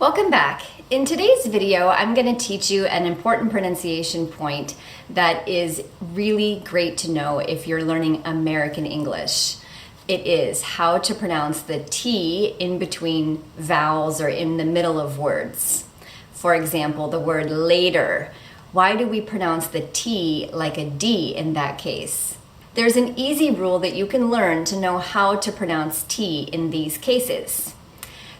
Welcome back. In today's video, I'm going to teach you an important pronunciation point that is really great to know if you're learning American English. It is how to pronounce the T in between vowels or in the middle of words. For example, the word later. Why do we pronounce the T like a D in that case? There's an easy rule that you can learn to know how to pronounce T in these cases.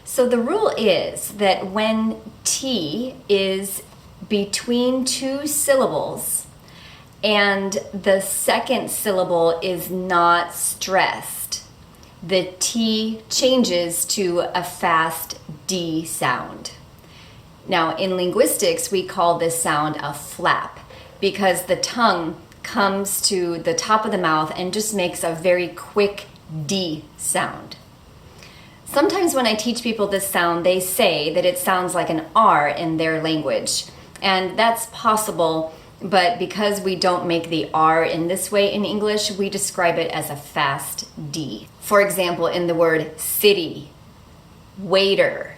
So the rule is that when T is between two syllables and the second syllable is not stressed, the T changes to a fast D sound. Now in linguistics, we call this sound a flap because the tongue comes to the top of the mouth and just makes a very quick D sound. Sometimes when I teach people this sound, they say that it sounds like an R in their language. And that's possible, but because we don't make the R in this way in English, we describe it as a fast D. For example, in the word city, waiter,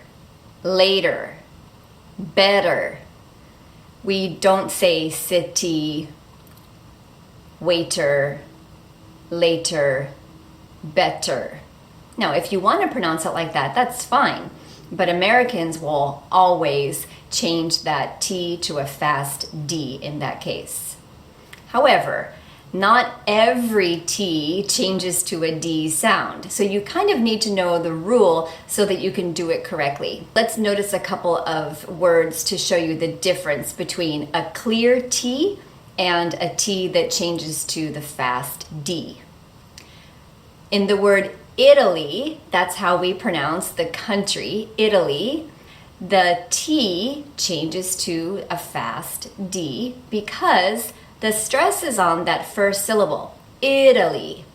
later, better, we don't say city, waiter, later, better. Now, if you want to pronounce it like that, that's fine. But Americans will always change that T to a fast D in that case. However, not every T changes to a D sound. So you kind of need to know the rule so that you can do it correctly. Let's notice a couple of words to show you the difference between a clear T and a T that changes to the fast D. In the word Italy, that's how we pronounce the country, Italy, the T changes to a fast D because the stress is on that first syllable, Italy.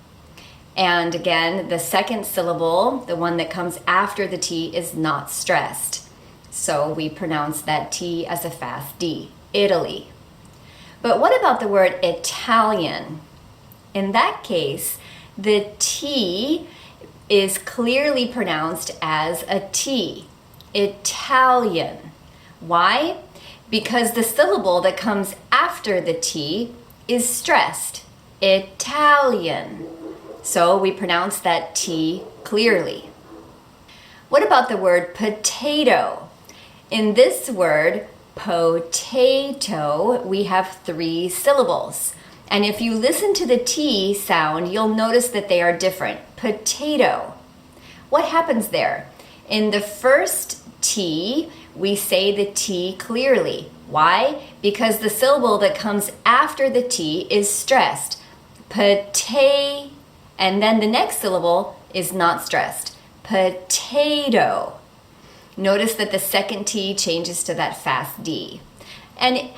And again, the second syllable, the one that comes after the T, is not stressed. So we pronounce that T as a fast D, Italy. But what about the word Italian? In that case, the T is clearly pronounced as a T, Italian. Why? Because the syllable that comes after the T is stressed, Italian. So we pronounce that T clearly. What about the word potato? In this word, potato, we have 3 syllables. And if you listen to the T sound, you'll notice that they are different. Potato. What happens there? In the first T, we say the T clearly. Why? Because the syllable that comes after the T is stressed. Potay, and then the next syllable is not stressed. Potato. Notice that the second T changes to that fast D. And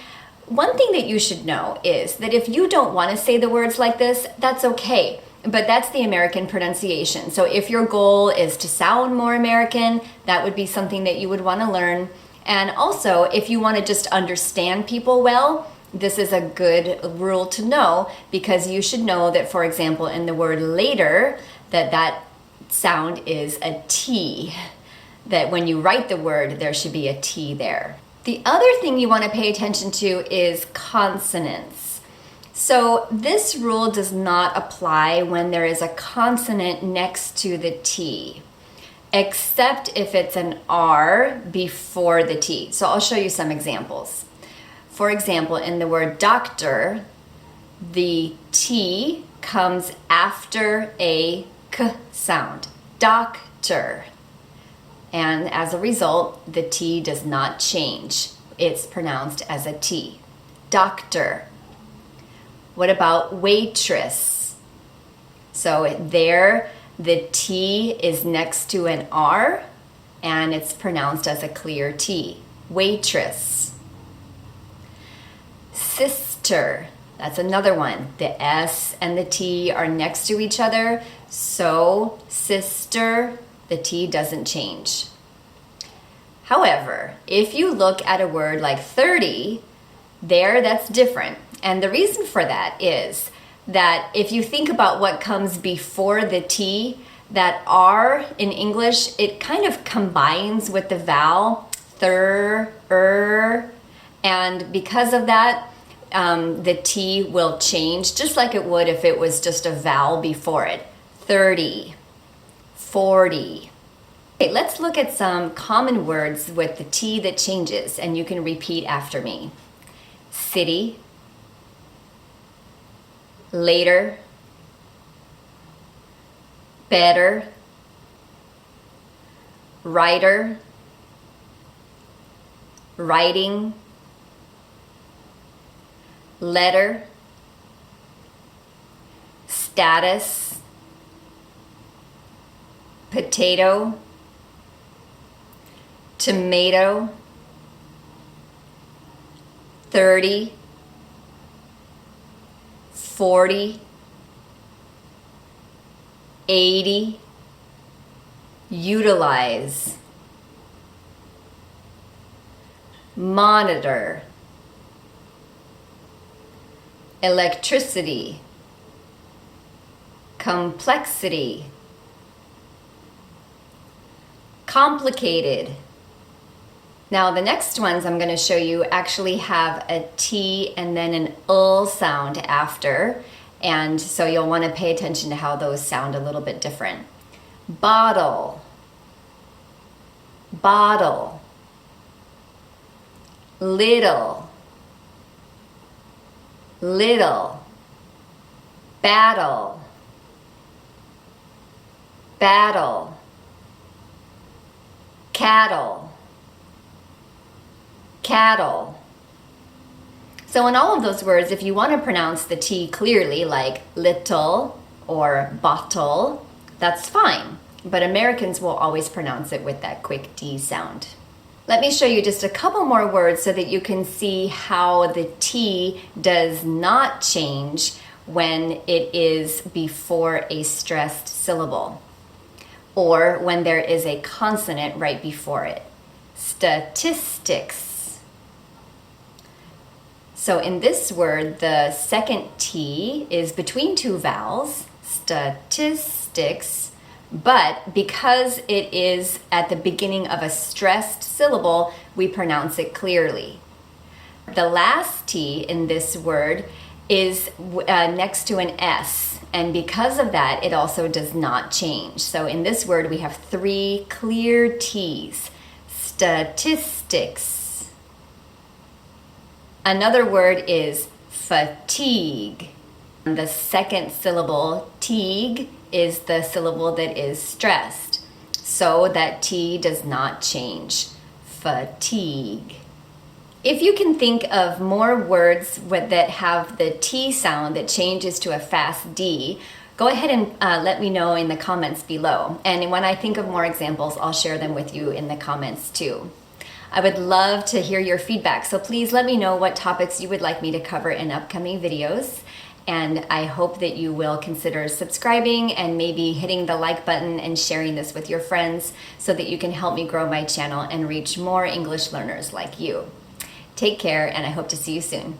one thing that you should know is that if you don't want to say the words like this, that's okay. But that's the American pronunciation. So if your goal is to sound more American, that would be something that you would want to learn. And also, if you want to just understand people well, this is a good rule to know because you should know that, for example, in the word later, that sound is a T. That when you write the word, there should be a T there. The other thing you want to pay attention to is consonants. So this rule does not apply when there is a consonant next to the T, except if it's an R before the T. So I'll show you some examples. For example, in the word doctor, the T comes after a K sound, doctor. And as a result, the T does not change. It's pronounced as a T. Doctor. What about waitress? So there, the T is next to an R, and it's pronounced as a clear T. Waitress. Sister. That's another one. The S and the T are next to each other, so sister, the T doesn't change. However, if you look at a word like 30, that's different. And the reason for that is that if you think about what comes before the T, that R in English, it kind of combines with the vowel And because of that, the T will change just like it would if it was just a vowel before it. 30, 40. Okay, let's look at some common words with the T that changes, and you can repeat after me. City, later, better, writer, writing, letter, status, potato, tomato, 30, 40, 80, utilize, monitor, electricity, complexity, complicated. Now the next ones I'm going to show you actually have a T and then an ul sound after, and so you'll want to pay attention to how those sound a little bit different. Bottle, bottle, little, little, battle, battle, cattle, cattle. So in all of those words, if you want to pronounce the T clearly, like little or bottle, that's fine. But Americans will always pronounce it with that quick D sound. Let me show you just a couple more words so that you can see how the T does not change when it is before a stressed syllable, or when there is a consonant right before it. Statistics. So in this word, the second T is between two vowels, statistics, but because it is at the beginning of a stressed syllable, we pronounce it clearly. The last T in this word is next to an S, and because of that, it also does not change. So in this word, we have three clear T's. Statistics. Another word is fatigue. The second syllable, teague, is the syllable that is stressed. So that T does not change. Fatigue. If you can think of more words that have the T sound that changes to a fast D, go ahead and let me know in the comments below. And when I think of more examples, I'll share them with you in the comments too. I would love to hear your feedback, so please let me know what topics you would like me to cover in upcoming videos. And I hope that you will consider subscribing and maybe hitting the like button and sharing this with your friends so that you can help me grow my channel and reach more English learners like you. Take care, and I hope to see you soon.